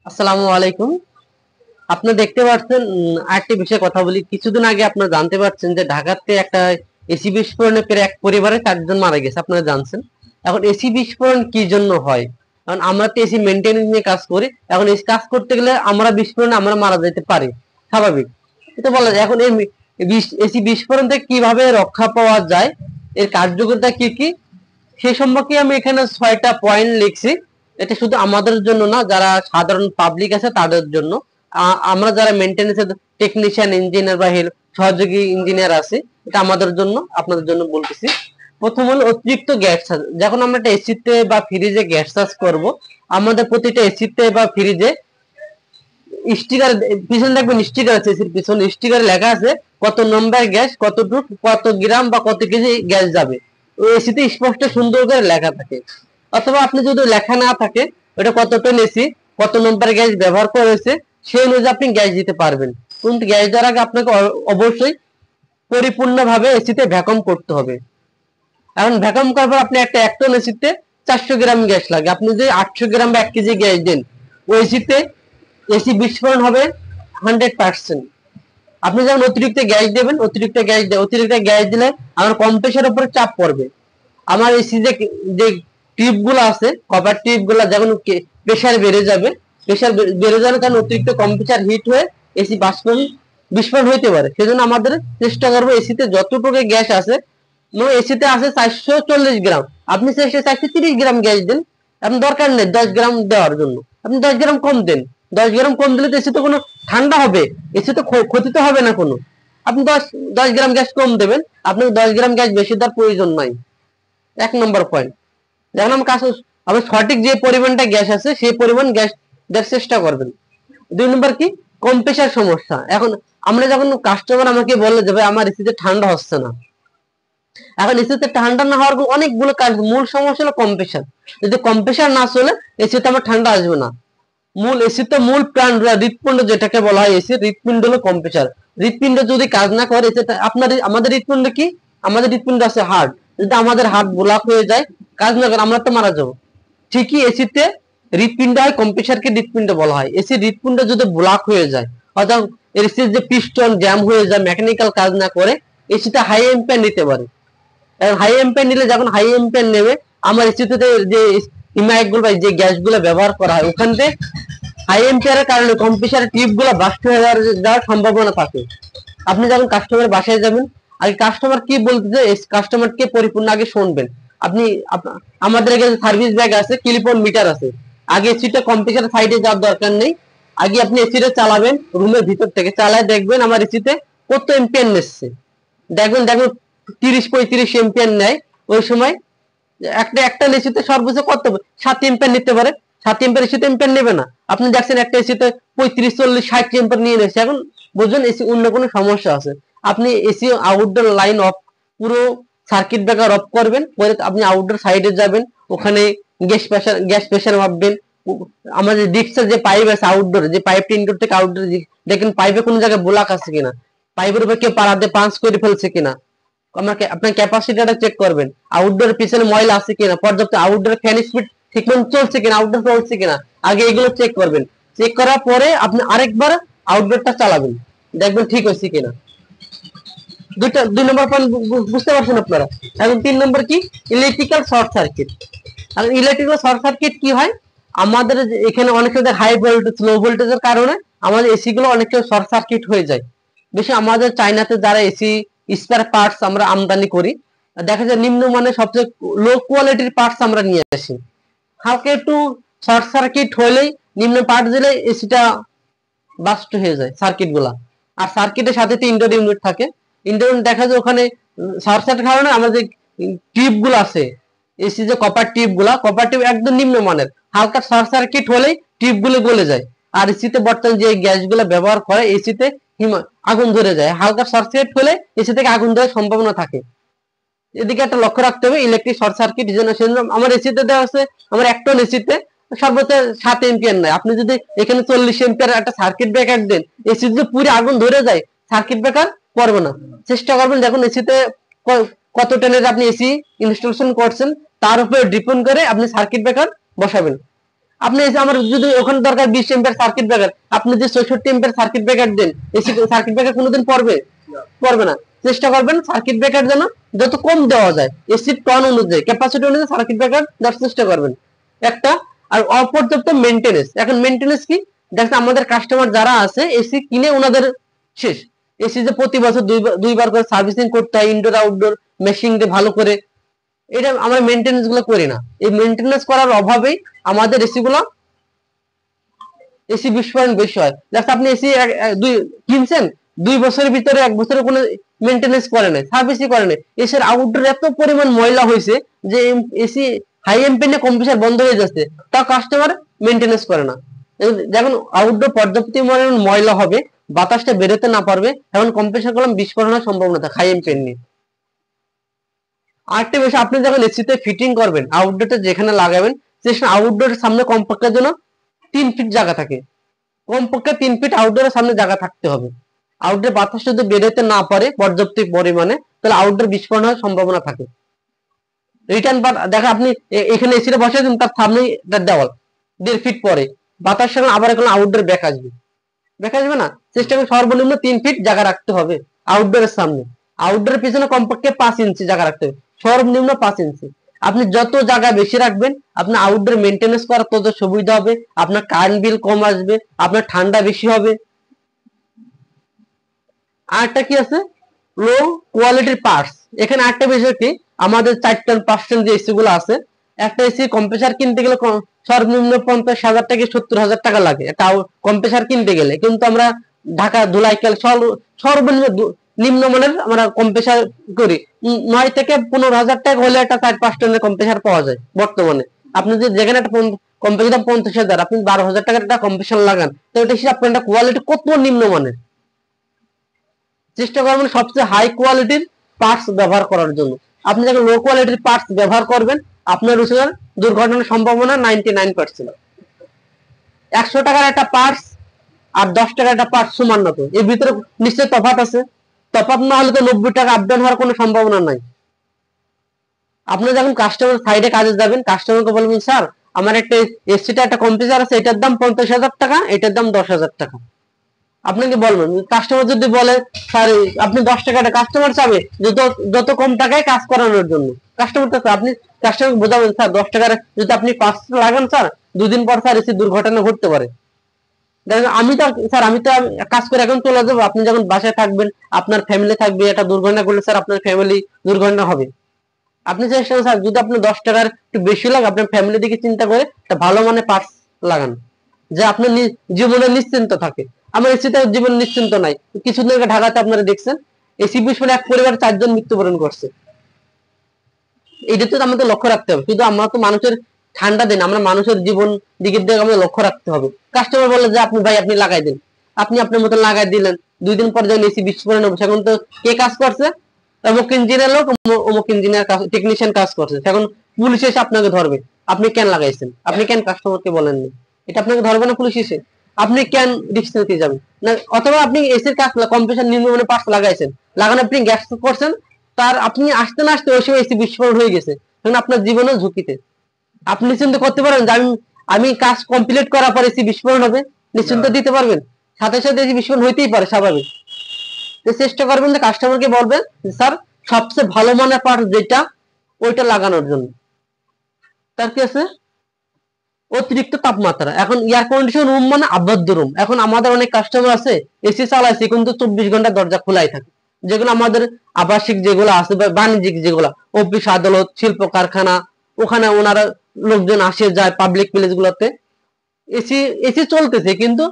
আসসালামু আলাইকুম। আপনি দেখতে পাচ্ছেন আরেকটি বিষয়ে কথা বলি। কিছুদিন আগে আপনারা জানতে পারছেন যে ঢাকাতে একটা এসি বিস্ফোরণে প্রায় এক পরিবারে 4 জন মারা গেছে, আপনারা জানছেন। এখন এসি বিস্ফোরণ কি জন্য হয়? কারণ আমরা তো এসি মেইনটেনেন্স নিয়ে কাজ করি। এখন এসি কাজ করতে গেলে আমরা বিস্ফোরণে আমরা মারা যেতে পারি, স্বাভাবিক। এটা বলা যায়। এখন এই এসি বিস্ফোরণ থেকে কিভাবে রক্ষা পাওয়া যায়, এর কার্যকারিতা কি কি, সেই সম্পর্কে আমি এখানে 6টা পয়েন্ট লিখছি। এটা শুধু আমাদের জন্য না, যারা সাধারণ পাবলিক আছে তাদের জন্য। আমরা যারা মেইনটেনেন্সের টেকনিশিয়ান, ইঞ্জিনিয়ার বা সহযোগী ইঞ্জিনিয়ার আছে, এটা আমাদের জন্য, আপনাদের জন্য বলতেছি। প্রথম হলো অতিরিক্ত গ্যাস চার্জ। যখন আমরা একটা এসিতে বা ফ্রিজে গ্যাস চার্জ করব, আমাদের প্রতিটা এসিতে বা ফ্রিজে স্টিকার, পিছনে দেখবেন স্টিকার আছে, এসির পিছনে স্টিকারে লেখা আছে কত নম্বর গ্যাস, কতটুক, কত গ্রাম বা কত কেজি গ্যাস যাবে। ওই এসিতে স্পষ্ট সুন্দর করে লেখা থাকে। অথবা আপনি যদি লেখা না থাকে, ওটা কত টন এসি, কত নম্বর গ্যাস ব্যবহার করেছে, সেই অনুযায়ী আপনি গ্যাস দিতে পারবেন। কিন্তু গ্যাস দেওয়ার আগে আপনাকে অবশ্যই পরিপূর্ণভাবে এসিতে ভ্যাকুয়াম করতে হবে। এখন ভ্যাকুয়াম করার পর আপনি এক টন এসিতে 400 গ্রাম গ্যাস লাগে। আপনি যদি 800 গ্রাম বা 1 কেজি গ্যাস দেন, ওই এসিতে এসি বিস্ফোরণ হবে 100%। আপনি যখন অতিরিক্ত গ্যাস দেবেন, অতিরিক্ত গ্যাস দিলে আমার কম্প্রেসারের উপরে চাপ পড়বে। আমার এসি যে টিউব গুলো আছে, কপার টিউব গুলো, যখন প্রেসার বেড়ে যাবে, কারণে অতিরিক্ত কম্প্রেসার হিট হয়ে এসি বিস্ফোরণ হইতে পারে। সেজন্য আমাদের চেষ্টা করবো এসিতে যতটুকু গ্যাস আছে, এসিতে আছে 440 গ্রাম, আপনি 430 গ্রাম গ্যাস দেন। আপনি দরকার নেই 10 গ্রাম দেওয়ার জন্য, আপনি 10 গ্রাম কম দেন। 10 গ্রাম কম দিলে তো এসিতে কোনো ঠান্ডা হবে, এসিতে ক্ষতি তো হবে না কোনো। আপনি 10 গ্রাম গ্যাস কম দেবেন, আপনার 10 গ্রাম গ্যাস বেশি দেওয়ার প্রয়োজন নাই। 1 নম্বর পয়েন্ট। যখন আমরা সঠিক যে পরিমাণটা গ্যাস আছে সেই পরিমাণ গ্যাস দেওয়ার চেষ্টা করবেন। 2 নম্বর কি, কম্প্রেসার সমস্যা। এখন আমরা যখন কাস্টমার আমাকে বললে যে ভাই আমার এসিতে ঠান্ডা হচ্ছে না, এখন এসিতে ঠান্ডা না হওয়ার অনেকগুলো কারণ। মূল সমস্যা হলো কম্প্রেসার। যদি কম্প্রেসার না চলে, এসিতে আমার ঠান্ডা আসবে না। এসিতে মূল প্রাণ, হৃৎপিণ্ড যেটাকে বলা হয়, এসির হৃৎপিণ্ড হলো কম্প্রেসার। হৃৎপিণ্ড যদি কাজ না করে, এসিতে আমাদের হৃৎপিণ্ড কি, আমাদের হৃৎপিণ্ড আছে হার্ট। যদি আমাদের হার্ট ব্লক হয়ে যায়, কাজ না করে, আমরা তো মারা যাবো। ঠিকই এসিতে হৃৎপিণ্ড হয়, কম্প্রেসারকে হৃৎপিণ্ড বলা হয়। এসির হৃৎপিণ্ড যদি ব্লক হয়ে যায়, অর্থাৎ এসির যে পিস্টন জ্যাম হয়ে যায়, মেকানিক্যাল কাজ না করে, এসিতে হাই এম্পিয়ার নিতে পারে। হাই এম্পিয়ার নিলে, যখন হাই এম্পিয়ার নেবে, আমার এসিতে যে ইমাইক গুলো, যে গ্যাস গুলো ব্যবহার করা হয়, ওখান থেকে হাই এম্পিয়ারের কারণে কম্প্রেসারের টিউব গুলো বাস্ট হয়ে যাওয়ার সম্ভাবনা থাকে। আপনি যখন কাস্টমার বাসায় যাবেন, আগে কাস্টমার কি বলতেছে, কাস্টমারকে পরিপূর্ণ আগে শুনবেন। আপনি আমাদের কাছে সার্ভিস ব্যাগ আছে, ক্লিপ-অন মিটার আছে। আগে এসিটা কম্প্রেসার সাইডে যাওয়ার দরকার নেই, আগে আপনি এসিটা চালাবেন, রুমের ভিতর থেকে চালায় দেখবেন আমার এসিতে কত এম্পিয়ার নিচ্ছে। দেখবেন 30-35 এম্পিয়ার নেয়। ওই সময় একটা এসিতে সর্বোচ্চ কত 7 এম্পিয়ার নিতে পারে। 7 এম্পিয়ার এসিতে এম্পিয়ার নেবে না। আপনি দেখছেন একটা এসিতে 35-40-60 এম্পিয়ার নিয়ে নিচ্ছে, এখন বুঝুন এসি অন্য কোনো সমস্যা আছে। আপনি এসি আউটডোর লাইন অফ, পুরো সার্কিট ব্রেকার অফ করবেন, পরে আপনি আউটডোর সাইডে যাবেন, ওখানে গ্যাস প্রেসার মাপবেন। আমাদের ডিক্সের যে পাইপ আছে আউটডোরে, যে পাইপটা ইনডোর থেকে আউটডোরে, দেখেন পাইপে কোনো জায়গায় ব্লক আছে কিনা, পাইপের উপর কেউ পাড়া দিয়ে পাঞ্চ করে ফেলছে কিনা। আপনার ক্যাপাসিটিটা চেক করবেন, আউটডোর পিছনে ময়লা আছে কিনা, পর্যাপ্ত আউটডোর ফ্যান স্পিড ঠিকমতো চলছে কিনা, আউটডোর চলছে কিনা, আগে এগুলো চেক করবেন। চেক করার পরে আপনি আরেকবার আউটডোরটা চালাবেন, দেখবেন ঠিক হয়েছে কিনা। 2 নম্বর পয়েন্ট বুঝতে পারছেন আপনারা। এখন 3 নম্বর কি, ইলেকট্রিক্যাল শর্ট সার্কিট। এখন ইলেকট্রিক্যাল শর্ট সার্কিট কি হয়, আমাদের এখানে অনেক সময় হাই ভোল্টেজ, লো ভোল্টেজের কারণে আমাদের এসি গুলো অনেক শর্ট সার্কিট হয়ে যায়। বেশি আমাদের চাইনাতে যারা এসি স্পেয়ার পার্টস আমরা আমদানি করি, দেখা যায় নিম্নমানের সবচেয়ে লো কোয়ালিটির পার্টস আমরা নিয়ে আসি। হালকা একটু শর্ট সার্কিট হলেই, নিম্ন পার্ট দিলে এসিটা বাস্ট হয়ে যায় সার্কিট গুলা। আর সার্কিটের সাথে তো ইনডোর ইউনিট থাকে। ইনডোর দেখা যায় ওখানে শর্ট সার্কিট কারণে আমাদের টিউব গুলো আছে, এসি যে কপার টিউব একদম নিম্নমানের, হালকা শর্ট সার্কিট হলেই টিউব গুলো গলে যায়। আর এসিতে বর্তমানে যে গ্যাস গুলো ব্যবহার করে, এসিতে আগুন ধরে যায়, হালকা শর্ট সার্কিট হলে এসি থেকে আগুন ধরার সম্ভাবনা থাকে। এদিকে একটা লক্ষ্য রাখতে হবে, ইলেকট্রিক শর্ট সার্কিট আমার এসিতে দেওয়া আছে, আমার এক টন এসিতে সর্বোচ্চ 7 এম্পিয়ার নেয়। আপনি যদি এখানে 40 এম্পিয়ার একটা সার্কিট ব্রেকার দেন, এসি যদি পুরো আগুন ধরে যায়, সার্কিট ব্রেকার পড়বে না। চেষ্টা করবেন দেখুন এসিতে কত টনের আপনি এসি ইনস্টলেশন করছেন, তার উপরে ডিপেন্ড করে আপনি সার্কিট ব্রেকার বসাবেন। আপনি এসে আমার যদি ওখানে দরকার 20 এম্পিয়ার সার্কিট ব্রেকার, আপনি যে 66 এম্পিয়ার সার্কিট ব্রেকার দেন, এসি সার্কিট ব্রেকার কোনোদিন পড়বে না। চেষ্টা করবেন সার্কিট ব্রেকার যেন যত কম দেওয়া যায়, এসির টন অনুযায়ী, ক্যাপাসিটি অনুযায়ী সার্কিট ব্রেকার দেওয়ার চেষ্টা করবেন একটা। আর অপর্যাপ্ত মেইনটেনেন্স, এখন মেইনটেনেন্স কি, দেখেন আমাদের কাস্টমার যারা আছে এসি কিনে ওনাদের শেষ, এসি যে প্রতি বছর দুইবার করে সার্ভিসিং করতে হয়, ইনডোর আউটডোর মেশিন দিয়ে ভালো করে, এটা আমরা মেইনটেনেন্স গুলো করি না। এই মেইনটেনেন্স করার অভাবেই আমাদের এসি গুলো এসি বিস্ফোরণ বেশি হয়। জাস্ট আপনি এসি কিনছেন, 2 বছরের ভিতরে 1 বছরের কোনো মেইনটেনেন্স করে নাই, সার্ভিসই করে নাই, এসির আউটডোর এত পরিমাণ ময়লা হয়েছে যে এসি হাই এমপিএনে কম্প্রেসার বন্ধ হয়ে যাচ্ছে, তা কাস্টমার মেইনটেনেন্স করে না। যখন আউটডোর পর্যাপ্ত পরিমাণ ময়লা হবে, বাতাসটা বেরোতে না পারবে, তখন কম্প্রেসার কলম বিস্ফোরণের সম্ভাবনা থাকে হাই এমপিএন নিয়ে। আরেকটা বিষয়, আপনি যখন এসিতে ফিটিং করবেন, আউটডোরটা যেখানে লাগাবেন সেখানে আউটডোরের সামনে কমপক্ষে যেন 3 ফিট জায়গা থাকে, কমপক্ষে 3 ফিট আউটডোরের সামনে জায়গা থাকতে হবে। আউটডোর বাতাস যদি বেরোতে না পারে পর্যাপ্ত পরিমাণে, তাহলে আউটডোর বিস্ফোরণ হওয়ার সম্ভাবনা থাকে। রিটার্ন পার্ট দেখা, আপনি এখানে এসিটা বসে দিন, তার সামনে দেওয়াল 1.5 ফিট পরে বাতাস সঙ্গে আবার এখন আউটডোর ব্যাক আসবে না। চেষ্টা করে সর্বনিম্ন 3 ফিট জায়গা রাখতে হবে আউটডোরের সামনে। আউটডোরের পিছনে কমপক্ষে 5 ইঞ্চি জায়গা রাখতে হবে, সর্বনিম্ন 5 ইঞ্চি। আপনি যত জায়গা বেশি রাখবেন, আপনার আউটডোর মেইনটেনেন্স করা তত সুবিধা হবে, আপনার কারেন্ট বিল কম আসবে, আপনার ঠান্ডা বেশি হবে। আরেকটা কি আছে, লো কোয়ালিটির পার্টস। এখানে আরেকটা বিষয় কি, আমাদের 4 টন 5 টন যে এসি গুলো আছে, একটা এসি কম্প্রেসার কিনতে গেলে সর্বনিম্ন 50,000 থেকে 70,000 টাকা লাগে একটা কম্প্রেসার কিনতে গেলে, কিন্তু আমরা ঢাকা ধুলাইখাল সর্বনিম্ন নিম্নমানের আমরা কম্প্রেসার করি 9 থেকে 15,000 টাকা হলে একটা 4-5 টনের কম্প্রেসার পাওয়া যায় বর্তমানে। আপনি যদি যেখানে একটা কম্প্রেসার দাম 50,000, আপনি 12,000 টাকার একটা কম্প্রেসার লাগান, তো এটা হিসাব করেন কোয়ালিটি কত নিম্নমানের। চেষ্টা করবেন সবচেয়ে হাই কোয়ালিটির পার্টস ব্যবহার করার জন্য। আপনি যখন লো কোয়ালিটির পার্টস ব্যবহার করবেন, আপনার রুচির দুর্ঘটনার সম্ভাবনা 99%। 100 টাকার একটা পার্টস আর 10 টাকার একটা পার্টস সমান না, তো এর ভিতরে নিশ্চয়ই তফাৎ আছে। তফাৎ না হলে তো 90 টাকা আপডাউন হওয়ার কোনো সম্ভাবনা নাই। আপনি যখন কাস্টমার সাইডে কাজে যাবেন, কাস্টমারকে বলবেন স্যার আমার একটা এসিটা একটা কম্প্রেসার আছে, এটার দাম 50,000 টাকা, এটার দাম 10,000 টাকা। আপনাকে বলবেন, কাস্টমার যদি বলে স্যার আপনি 10 টাকাটা, কাস্টমার চাবে যত কম টাকায় কাজ করানোর জন্য। কাস্টমার তো আপনি কাস্টমারকে বোঝাবেন স্যার 10 টাকার যদি আপনি 5টা লাগান স্যার, 2 দিন পর স্যার এসে দুর্ঘটনা ঘটতে পারে। দেখেন আমি তো স্যার আমি তো কাজ করে এখন চলে যাবো, আপনি যখন বাসায় থাকবেন, আপনার ফ্যামিলি থাকবে, একটা দুর্ঘটনা ঘটলে স্যার আপনার ফ্যামিলি দুর্ঘটনা হবে। আপনি চেষ্টা করেন স্যার যদি আপনি 10 টাকার একটু বেশি লাগে, আপনার ফ্যামিলি দিকে চিন্তা করে একটা ভালো মানে পার্টস লাগান, যে আপনার জীবনে নিশ্চিন্ত থাকে। আমার এসিতে জীবন নিশ্চিন্ত নাই। কিছুদিন আগে ঢাকাতে আপনারা দেখছেন এসি বিস্ফোরণে এক পরিবারের 4 জন মৃত্যুবরণ করছে। এটা তো আমাদের লক্ষ্য রাখতে হবে। শুধু আমরা তো মানুষের ঠান্ডা দিন, আমরা মানুষের জীবন দিকের দিকে আমাদের লক্ষ্য রাখতে হবে। কাস্টমার বলে যে আপনি ভাই আপনি লাগাই দিন, আপনি আপনার মতো লাগাই দিলেন, 2 দিন পর যখন এসি বিস্ফোরণ হবে, সেখন তো কে কাজ করছে, অমুক ইঞ্জিনিয়ার লোক অমুক ইঞ্জিনিয়ার টেকনিশিয়ান কাজ করছে, এখন পুলিশ এসে আপনাকে ধরবে, আপনি কেন লাগাইছেন, আপনি কেন কাস্টমারকে বলেননি, এটা আপনাকে ধরবে না পুলিশ এসে? আপনি কেন রিস্ক নিতে যাবেন না? অথবা আপনি এসির কাজ কম্প্রেসার নিম্নমানের পার্টস লাগাইছেন, লাগানো আপনি গ্যাস করছেন, তার আপনি আসতে না আসতে ওই সময় এসি বিস্ফোরণ হয়ে গেছে, তখন আপনার জীবনও ঝুঁকিতে। আপনি চিন্তা করতে পারেন যে আমি কাজ কমপ্লিট করার পর এসি বিস্ফোরণ হবে, নিশ্চিন্ত দিতে পারবেন? সাথে সাথে এসি বিস্ফোরণ হইতেই পারে, স্বাভাবিক। তো চেষ্টা করবেন যে কাস্টমারকে বলবেন স্যার সবচেয়ে ভালো মানের পার্ট যেটা, ওইটা লাগানোর জন্য। তার কি আছে, অতিরিক্ত তাপমাত্রা। এখন এয়ার কন্ডিশন রুম মানে আবদ্ধ রুম। এখন আমাদের অনেক কাস্টমার আছে এসি চালাইছে কিন্তু 24 ঘন্টা দরজা খোলাই থাকে, যেগুলো আমাদের আবাসিক যেগুলো আছে বা বাণিজ্যিক যেগুলো অফিস আদালত শিল্প কারখানা, ওখানে ওনারা লোকজন আসে যায় পাবলিক প্লেস গুলোতে, এসি এসি চলতেছে কিন্তু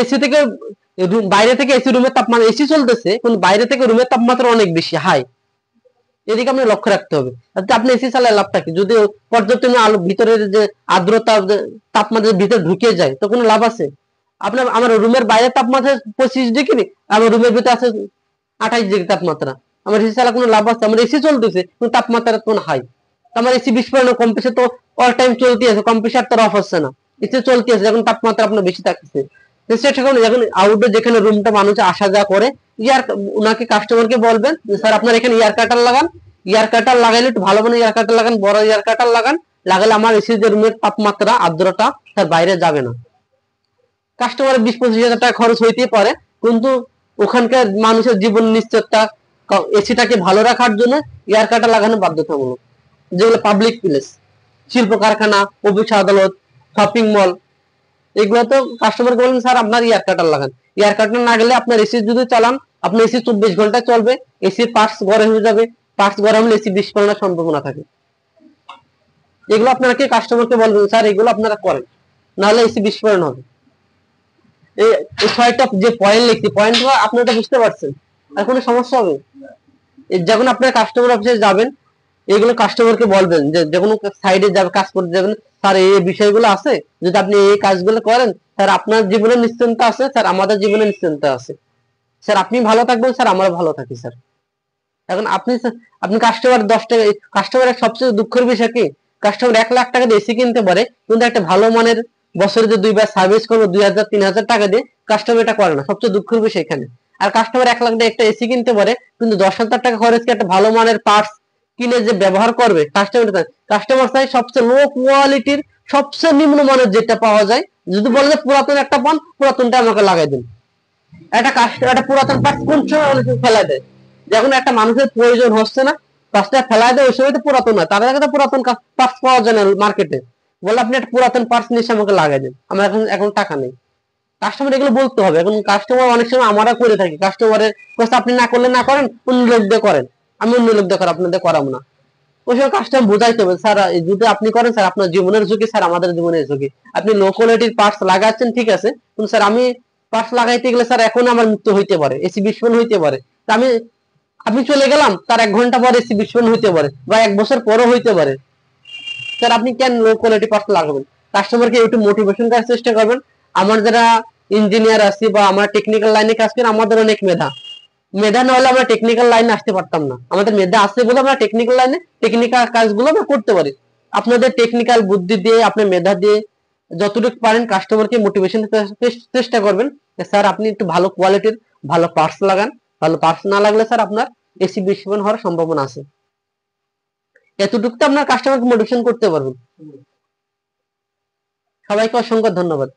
এসি থেকে বাইরে থেকে এসি রুমের তাপমাত্রা, এসি চলতেছে কিন্তু বাইরে থেকে রুমের তাপমাত্রা অনেক বেশি হাই, এদিকে আপনি লক্ষ্য রাখতে হবে। আপনি এসি চালায় লাভটা কি, যদি পর্যাপ্ত আলো ভিতরের যে আর্দ্রতা তাপমাত্রা ভিতরে ঢুকে যায় তো কোনো লাভ আছে? আপনার আমার রুমের বাইরে তাপমাত্রা 25 ডিগ্রি, আমার রুমের ভিতরে আছে 28 ডিগ্রি তাপমাত্রা, আমার এসি চালা কোনো লাভ আছে? আমার এসি চলতেছে কিন্তু তাপমাত্রা কোন হাই, আমার এসি বিস্ফোরণ কম্প্রেসার তো অল টাইম চলতে আছে, কম্প্রেসার তো অফ হচ্ছে না, এসি চলতে আছে, যখন তাপমাত্রা আপনার বেশি থাকছে। যখন আউটডোর যেখানে রুমটা মানুষ আসা যাওয়া করে, উনাকে কাস্টমারকে বলবেন স্যার আপনার এখানে এয়ার কাটার লাগান, এয়ার কাটার লাগাইলে একটু ভালো মানে এয়ার কাটার লাগান, বড় এয়ার কাটার লাগান, লাগালে আমার এসি যে রুমের তাপমাত্রা আর্দ্রতা তার বাইরে যাবে না। কাস্টমারের 20-25 হাজার টাকা খরচ হইতেই পারে, কিন্তু ওখানকার মানুষের জীবন নিশ্চয়তা, এসিটাকে ভালো রাখার জন্য এয়ার কাটা লাগানো বাধ্যতামূলক। যেগুলো পাবলিক প্লেস, শিল্প কারখানা, অফিস আদালত, শপিং মল, এগুলো তো কাস্টমারকে বলেন স্যার আপনার এয়ার কাটার লাগান। এয়ার কাটার না গেলে আপনার এসি যদি চালান, আপনার এসি 24 ঘন্টা চলবে, এসির পার্টস গরম হয়ে যাবে, পার্টস গরম হলে এসি বিস্ফোরণের সম্ভাবনা থাকে। এগুলো আপনারা কি কাস্টমারকে বলবেন স্যার এগুলো আপনারা করেন, নাহলে এসি বিস্ফোরণ হবে। এই 6টা যে পয়েন্ট লিখছি, পয়েন্টগুলো আপনারা বুঝতে পারছেন, আর কোনো সমস্যা হবে? যখন আপনার কাস্টমার অফিসে যাবেন, এগুলো কাস্টমারকে বলবেন, যে যখন সাইডে যাবে কাজ করতে যাবেন, স্যার এই বিষয়গুলো আছে, যদি আপনি এই কাজগুলো করেন স্যার আপনার জীবনে নিশ্চিন্তা আছে, স্যার আমাদের জীবনে নিশ্চিন্তা আছে, স্যার আপনি ভালো থাকবেন, স্যার আমরা ভালো থাকি স্যার। এখন আপনি কাস্টমার 10 টাকা, কাস্টমারের সবচেয়ে দুঃখের বিষয় কি, কাস্টমার 1 লাখ টাকা দিয়ে এসি কিনতে পারে, কিন্তু একটা ভালো মানের বছরে যে 2 বার সার্ভিস করবো 2000-3000 টাকা দিয়ে, কাস্টমার এটা করে না, সবচেয়ে দুঃখের বিষয় এখানে। আর কাস্টমার 1 লাখ দিয়ে একটা এসি কিনতে পারে, কিন্তু 10,000 টাকা খরচ করে একটা ভালো মানের পার্টস কিনে যে ব্যবহার করবে, কাস্টমার চাই সবচেয়ে লো কোয়ালিটির, সবচেয়ে নিম্ন মানের যেটা পাওয়া যায়। যদি বলে যে পুরাতন একটা পান, পুরাতনটা আমাকে লাগাই দিন। একটা পুরাতন পার্টস কোন সময় অনেক ফেলা দেয়, যখন একটা মানুষের প্রয়োজন হচ্ছে না, পাঁচটা ফেলায় দেয়, ওই সময় তো পুরাতন না, তার আগে তো পুরাতন পার্টস পাওয়া যায় না মার্কেটে। বলে আপনি একটা পুরাতন পার্টস নিয়ে এসে আমাকে লাগাই দেন, আমার এখন এখন টাকা নেই। কাস্টমার এগুলো বলতে হবে। এখন কাস্টমার অনেক সময় আমরা করে থাকি, কাস্টমারের কথা আপনি না করলে না করেন, অন্য লোক দিয়ে করেন, আমি অন্য লোক দিয়ে করেন, আপনাদের করাবো না। ওই সময় কাস্টমার বুঝাইতে হবে, স্যার যদি আপনি করেন স্যার আপনার জীবনের ঝুঁকি, স্যার আমাদের জীবনের ঝুঁকি। আপনি লো কোয়ালিটির পার্টস লাগাচ্ছেন ঠিক আছে, কিন্তু স্যার আমি পার্টস লাগাইতে গেলে স্যার এখন আমার মৃত্যু হইতে পারে, এসি বিস্ফোরণ হইতে পারে। আমি আপনি চলে গেলাম, তার 1 ঘন্টা পরে এসি বিস্ফোরণ হইতে পারে, বা 1 বছর পরও হইতে পারে। স্যার আপনি কেন লো কোয়ালিটি পার্টস লাগাবেন? কাস্টমারকে একটু মোটিভেশন করার চেষ্টা করবেন। আমার যারা ইঞ্জিনিয়ার আছি বা আমরা টেকনিক্যাল লাইনে কাজ করি, আমাদের অনেক মেধা, মেধা না হলে আমরা টেকনিক্যাল লাইনে আসতে পারতাম না। আমাদের মেধা আছে বলে আমরা টেকনিক্যাল লাইনে টেকনিক্যাল কাজগুলো আমরা করতে পারি। আপনাদের টেকনিক্যাল বুদ্ধি দিয়ে, আপনার মেধা দিয়ে যতটুকু পারেন কাস্টমারকে মোটিভেশন চেষ্টা করবেন, স্যার আপনি একটু ভালো কোয়ালিটির ভালো পার্টস লাগান, ভালো পার্টস না লাগলে স্যার আপনার এসি বিস্ফোরণ হওয়ার সম্ভাবনা আছে। এতটুকু তো আপনার কাস্টমারকে মোটিভেশন করতে পারবেন। সবাইকে অসংখ্য ধন্যবাদ।